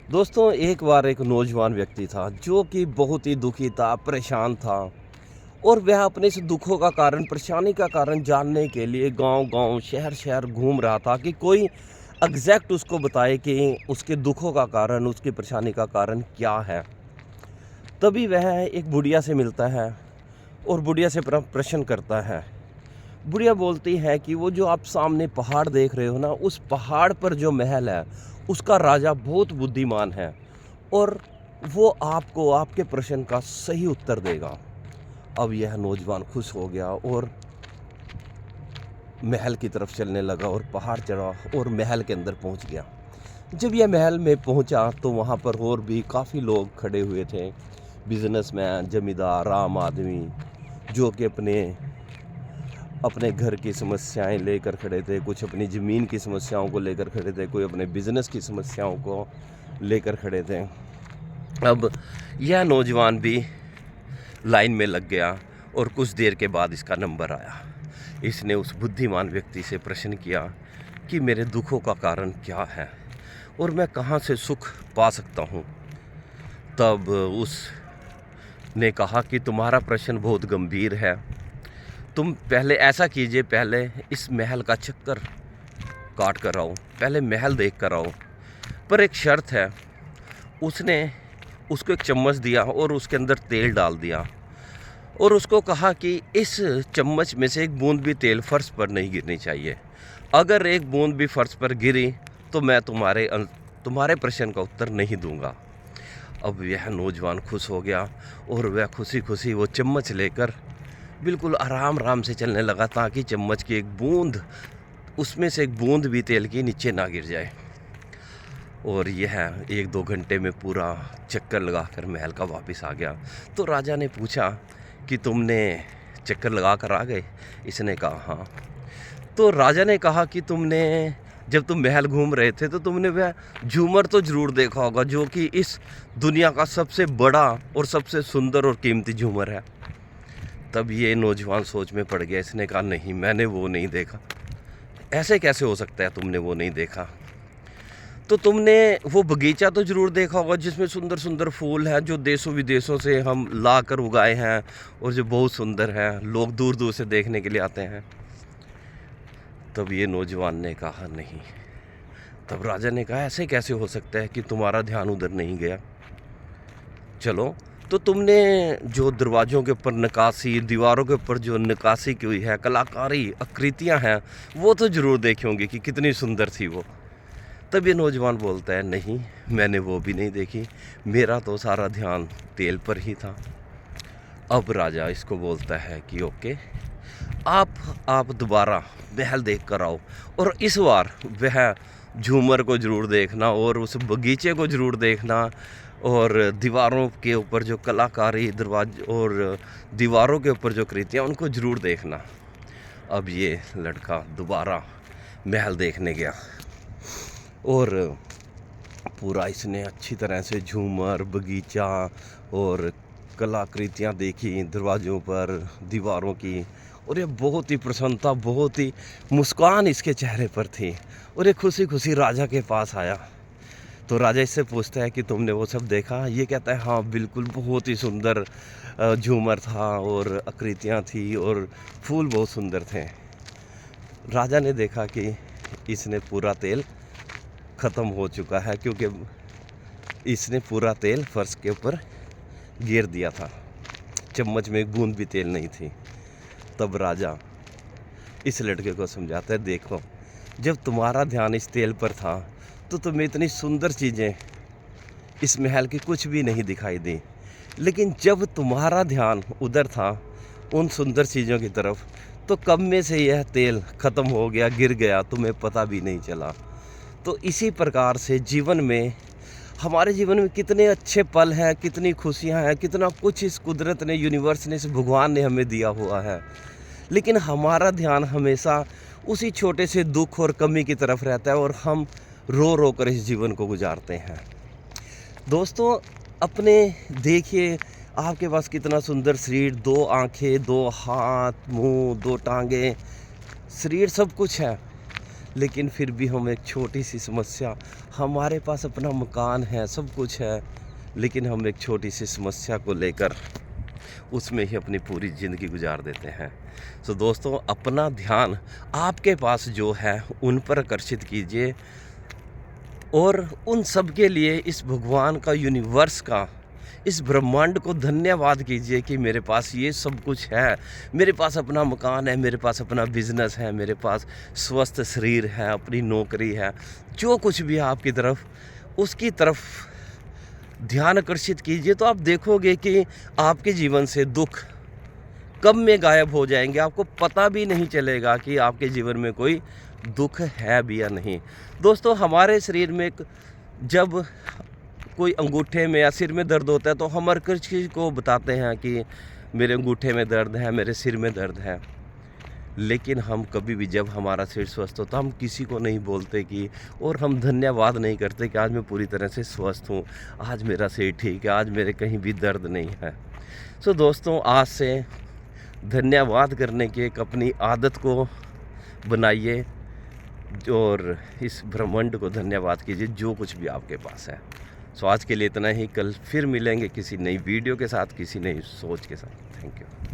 दोस्तों, एक बार एक नौजवान व्यक्ति था जो कि बहुत ही दुखी था, परेशान था और वह अपने इस दुखों का कारण, परेशानी का कारण जानने के लिए गांव-गांव, शहर-शहर घूम रहा था कि कोई एग्ज़ैक्ट उसको बताए कि उसके दुखों का कारण, उसकी परेशानी का कारण क्या है। तभी वह एक बुढ़िया से मिलता है और बुढ़िया से प्रश्न करता है। बुढ़िया बोलती है कि वो जो आप सामने पहाड़ देख रहे हो ना, उस पहाड़ पर जो महल है, उसका राजा बहुत बुद्धिमान है और वो आपको आपके प्रश्न का सही उत्तर देगा। अब यह नौजवान खुश हो गया और महल की तरफ चलने लगा और पहाड़ चढ़ा और महल के अंदर पहुंच गया। जब यह महल में पहुंचा तो वहां पर और भी काफ़ी लोग खड़े हुए थे, बिजनेसमैन, जमींदार, आम आदमी, जो कि अपने अपने घर की समस्याएं लेकर खड़े थे, कुछ अपनी ज़मीन की समस्याओं को लेकर खड़े थे, कोई अपने बिजनेस की समस्याओं को लेकर खड़े थे। अब यह नौजवान भी लाइन में लग गया और कुछ देर के बाद इसका नंबर आया। इसने उस बुद्धिमान व्यक्ति से प्रश्न किया कि मेरे दुखों का कारण क्या है और मैं कहाँ से सुख पा सकता हूँ। तब उसने कहा कि तुम्हारा प्रश्न बहुत गंभीर है, तुम पहले ऐसा कीजिए, पहले इस महल का चक्कर काट कर आओ, पहले महल देख कर आओ, पर एक शर्त है। उसने उसको एक चम्मच दिया और उसके अंदर तेल डाल दिया और उसको कहा कि इस चम्मच में से एक बूंद भी तेल फर्श पर नहीं गिरनी चाहिए। अगर एक बूंद भी फर्श पर गिरी तो मैं तुम्हारे प्रश्न का उत्तर नहीं दूंगा। अब यह नौजवान खुश हो गया और वह खुशी खुशी वो चम्मच लेकर बिल्कुल आराम आराम से चलने लगा ताकि चम्मच की एक बूंद, उसमें से एक बूंद भी तेल की नीचे ना गिर जाए। और यह 1-2 घंटे में पूरा चक्कर लगाकर महल का वापस आ गया। तो राजा ने पूछा कि तुमने चक्कर लगा कर आ गए? इसने कहा हाँ। तो राजा ने कहा कि तुमने, जब तुम महल घूम रहे थे तो तुमने वह झूमर तो ज़रूर देखा होगा जो कि इस दुनिया का सबसे बड़ा और सबसे सुंदर और कीमती झूमर है। तब ये नौजवान सोच में पड़ गया। इसने कहा नहीं, मैंने वो नहीं देखा। ऐसे कैसे हो सकता है तुमने वो नहीं देखा? तो तुमने वो बगीचा तो ज़रूर देखा होगा जिसमें सुंदर सुंदर फूल हैं जो देशों विदेशों से हम ला कर उगाए हैं और जो बहुत सुंदर हैं, लोग दूर दूर से देखने के लिए आते हैं। तब ये नौजवान ने कहा नहीं। तब राजा ने कहा ऐसे कैसे हो सकता है कि तुम्हारा ध्यान उधर नहीं गया? चलो, तो तुमने जो दरवाज़ों के ऊपर नक्काशी, दीवारों के ऊपर जो नक्काशी की हुई है, कलाकारी, आकृतियाँ हैं, वो तो ज़रूर देखी होंगी कि कितनी सुंदर थी वो। तब ये नौजवान बोलता है नहीं, मैंने वो भी नहीं देखी, मेरा तो सारा ध्यान तेल पर ही था। अब राजा इसको बोलता है कि ओके, आप दोबारा महल देख कर आओ और इस बार वह झूमर को ज़रूर देखना और उस बगीचे को ज़रूर देखना और दीवारों के ऊपर जो कलाकारी, दरवाजे और दीवारों के ऊपर जो कृतियाँ, उनको ज़रूर देखना। अब ये लड़का दोबारा महल देखने गया और पूरा इसने अच्छी तरह से झूमर, बगीचा और कलाकृतियाँ देखी दरवाज़ों पर, दीवारों की, और ये बहुत ही प्रसन्नता, बहुत ही मुस्कान इसके चेहरे पर थी और ये खुशी खुशी राजा के पास आया। तो राजा इससे पूछता है कि तुमने वो सब देखा? ये कहता है हाँ बिल्कुल, बहुत ही सुंदर झूमर था और आकृतियाँ थी और फूल बहुत सुंदर थे। राजा ने देखा कि इसने पूरा तेल ख़त्म हो चुका है क्योंकि इसने पूरा तेल फर्श के ऊपर गिर दिया था, चम्मच में एक बूंद भी तेल नहीं थी। तब राजा इस लड़के को समझाता है देखो, जब तुम्हारा ध्यान इस तेल पर था तो तुम्हें इतनी सुंदर चीज़ें इस महल की कुछ भी नहीं दिखाई दी, लेकिन जब तुम्हारा ध्यान उधर था उन सुंदर चीज़ों की तरफ, तो कब में से यह तेल ख़त्म हो गया, गिर गया, तुम्हें पता भी नहीं चला। तो इसी प्रकार से जीवन में, हमारे जीवन में कितने अच्छे पल हैं, कितनी खुशियां हैं, कितना कुछ इस कुदरत ने, यूनिवर्स ने, इस भगवान ने हमें दिया हुआ है, लेकिन हमारा ध्यान हमेशा उसी छोटे से दुख और कमी की तरफ रहता है और हम रो रो कर इस जीवन को गुजारते हैं। दोस्तों, अपने देखिए, आपके पास कितना सुंदर शरीर, 2 आँखें, 2 हाथ, मुंह, 2 टांगें, शरीर सब कुछ है, लेकिन फिर भी हम एक छोटी सी समस्या, हमारे पास अपना मकान है, सब कुछ है, लेकिन हम एक छोटी सी समस्या को लेकर उसमें ही अपनी पूरी ज़िंदगी गुजार देते हैं। तो दोस्तों, अपना ध्यान आपके पास जो है उन पर आकर्षित कीजिए और उन सब के लिए इस भगवान का, यूनिवर्स का, इस ब्रह्मांड को धन्यवाद कीजिए कि मेरे पास ये सब कुछ है। मेरे पास अपना मकान है, मेरे पास अपना बिजनेस है, मेरे पास स्वस्थ शरीर है, अपनी नौकरी है। जो कुछ भी है आपकी तरफ, उसकी तरफ ध्यान आकर्षित कीजिए, तो आप देखोगे कि आपके जीवन से दुख कब में गायब हो जाएंगे। आपको पता भी नहीं चलेगा कि आपके जीवन में कोई दुख है भी या नहीं। दोस्तों, हमारे शरीर में जब कोई अंगूठे में या सिर में दर्द होता है तो हम हर किसी को बताते हैं कि मेरे अंगूठे में दर्द है, मेरे सिर में दर्द है। लेकिन हम कभी भी, जब हमारा सिर स्वस्थ होता, हम किसी को नहीं बोलते कि, और हम धन्यवाद नहीं करते कि आज मैं पूरी तरह से स्वस्थ हूँ, आज मेरा सिर ठीक है, आज मेरे कहीं भी दर्द नहीं है। सो दोस्तों, आज से धन्यवाद करने की एक अपनी आदत को बनाइए और इस ब्रह्मांड को धन्यवाद कीजिए जो कुछ भी आपके पास है। सो आज के लिए इतना ही। कल फिर मिलेंगे किसी नई वीडियो के साथ, किसी नई सोच के साथ। Thank you.